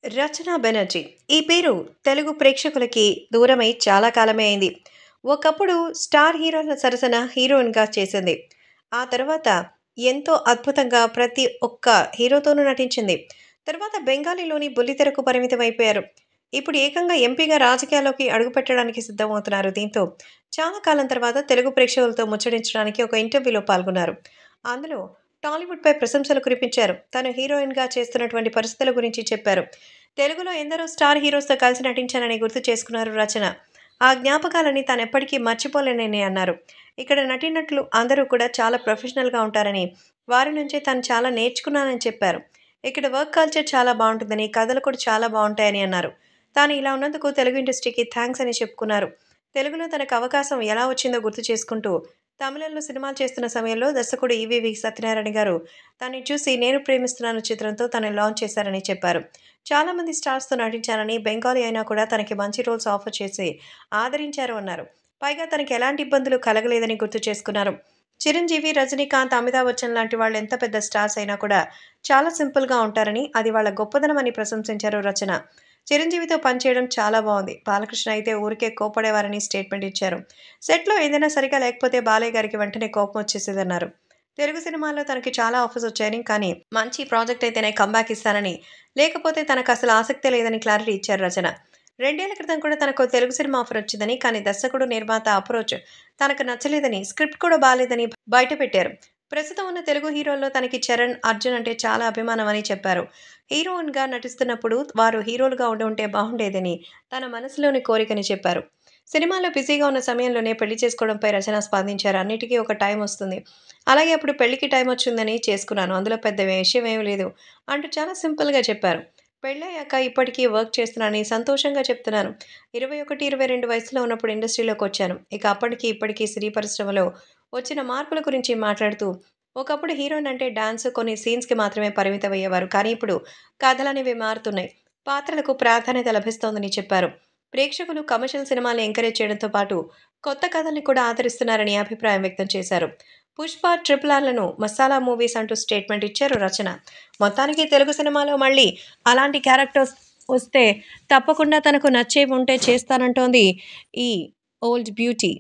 రచన బెనర్జీ. ఈ పేరు తెలుగు ప్రేక్షకులకి దూరమై చాలా కాలమే అయింది. ఒకప్పుడు స్టార్ హీరోల సరసన హీరోయిన్‌గా చేసింది. ఆ తర్వాత ఎంతో అద్భుతంగా ప్రతి ఒక్క హీరోతోనూ నటించింది. తర్వాత బెంగాలీలోని బుల్లితెరకు పరిమితమైపోయారు. ఇప్పుడు ఏకంగా ఎంపీగా రాజకీయాల్లోకి అడుగుపెట్టడానికి సిద్ధమవుతున్నారు. దీంతో చాలా కాలం తర్వాత తెలుగు ప్రేక్షకులతో ముచ్చటించడానికి ఒక ఇంటర్వ్యూలో పాల్గొన్నారు. అందులో టాలీవుడ్‌పై ప్రశంసలు కురిపించారు. తను హీరోయిన్‌గా చేస్తున్నటువంటి పరిస్థితుల గురించి చెప్పారు. తెలుగులో ఎందరో స్టార్ హీరోస్‌తో కలిసి నటించానని గుర్తు చేసుకున్నారు రచన. ఆ జ్ఞాపకాలని తానెప్పటికీ మర్చిపోలేనని అన్నారు. ఇక్కడ నటీనటులు అందరూ కూడా చాలా ప్రొఫెషనల్‌గా ఉంటారని, వారి నుంచే తాను చాలా నేర్చుకున్నానని చెప్పారు. ఇక్కడ వర్క్ కల్చర్ చాలా బావుంటుందని, కథలు కూడా చాలా బావుంటాయని అన్నారు. తాను ఇలా ఉన్నందుకు తెలుగు ఇండస్ట్రీకి థాంక్స్ అని చెప్పుకున్నారు. తెలుగులో తనకు అవకాశం ఎలా వచ్చిందో గుర్తు చేసుకుంటూ, తమిళంలో సినిమాలు చేస్తున్న సమయంలో దర్శకుడు ఈవీవి సత్యనారాయణ గారు తనని చూసి 'నేను ప్రేమిస్తున్నాను' చిత్రంతో తనని లాంచ్ చేశారని చెప్పారు. చాలామంది స్టార్స్‌తో నటించానని, బెంగాలీ అయినా కూడా తనకి మంచి రోల్స్ ఆఫర్ చేసి ఆదరించారు అన్నారు. పైగా తనకి ఎలాంటి ఇబ్బందులు కలగలేదని గుర్తు చేసుకున్నారు. చిరంజీవి, రజనీకాంత్, అమితాబ్ బచ్చన్ లాంటి వాళ్ళు ఎంత పెద్ద స్టార్స్ అయినా కూడా చాలా సింపుల్‌గా ఉంటారని, అది వాళ్ళ గొప్పదనమని ప్రశంసించారు రచన. చిరంజీవితో పనిచేయడం చాలా బావుంది. బాలకృష్ణ అయితే ఊరికే కోప్పడేవారని స్టేట్మెంట్ ఇచ్చారు. సెట్‌లో ఏదైనా సరిగ్గా లేకపోతే బాలయ్య గారికి వెంటనే కోపం వచ్చేసేదన్నారు. తెలుగు సినిమాల్లో తనకి చాలా ఆఫర్స్ వచ్చాయని, కానీ మంచి ప్రాజెక్ట్ అయితేనే కమ్‌బ్యాక్ ఇస్తానని, లేకపోతే తనకసలు ఆసక్తే లేదని క్లారిటీ ఇచ్చారు రచన. 2 ఏళ్ల క్రితం కూడా తనకో తెలుగు సినిమా ఆఫర్ వచ్చిందని, కానీ దర్శకుడు, నిర్మాత అప్రోచ్ తనకు నచ్చలేదని, స్క్రిప్ట్ కూడా బాలేదని బయటపెట్టారు. ప్రస్తుతం ఉన్న తెలుగు హీరోల్లో తనకి చరణ్, అర్జున్ అంటే చాలా అభిమానమని చెప్పారు. హీరోయిన్‌గా నటిస్తున్నప్పుడు వారు హీరోలుగా ఉండుంటే బాగుండేదని తన మనసులోని కోరికని చెప్పారు. సినిమాలో బిజీగా ఉన్న సమయంలోనే పెళ్లి చేసుకోవడంపై రచన స్పందించారు. అన్నిటికీ ఒక టైం వస్తుంది. అలాగే అప్పుడు పెళ్ళికి టైం వచ్చిందని చేసుకున్నాను. అందులో పెద్ద విషయం ఏమీ లేదు అంటూ చాలా సింపుల్‌గా చెప్పారు. పెళ్ళయ్యాక ఇప్పటికీ వర్క్ చేస్తున్నానని సంతోషంగా చెప్తున్నాను. 21, 22 వయసులో ఉన్నప్పుడు ఇండస్ట్రీలోకొచ్చాను. ఇక అప్పటికి ఇప్పటికి సినీ పరిశ్రమలో వచ్చిన మార్పుల గురించి మాట్లాడుతూ, ఒకప్పుడు హీరోయిన్ అంటే డాన్స్, కొన్ని సీన్స్‌కి మాత్రమే పరిమితమయ్యేవారు. కానీ ఇప్పుడు కథలనేవి మారుతున్నాయి. పాత్రలకు ప్రాధాన్యత లభిస్తోందని చెప్పారు. ప్రేక్షకులు కమర్షియల్ సినిమాల్ని ఎంకరేజ్ చేయడంతో పాటు కొత్త కథల్ని కూడా ఆదరిస్తున్నారని అభిప్రాయం వ్యక్తం చేశారు. 'పుష్ప', 'ట్రిపుల్ ఆర్'లను మసాలా మూవీస్ అంటూ స్టేట్మెంట్ ఇచ్చారు రచన. మొత్తానికి తెలుగు సినిమాలో మళ్ళీ అలాంటి క్యారెక్టర్స్ వస్తే తప్పకుండా తనకు నచ్చేవి ఉంటే చేస్తానంటోంది ఈ ఓల్డ్ బ్యూటీ.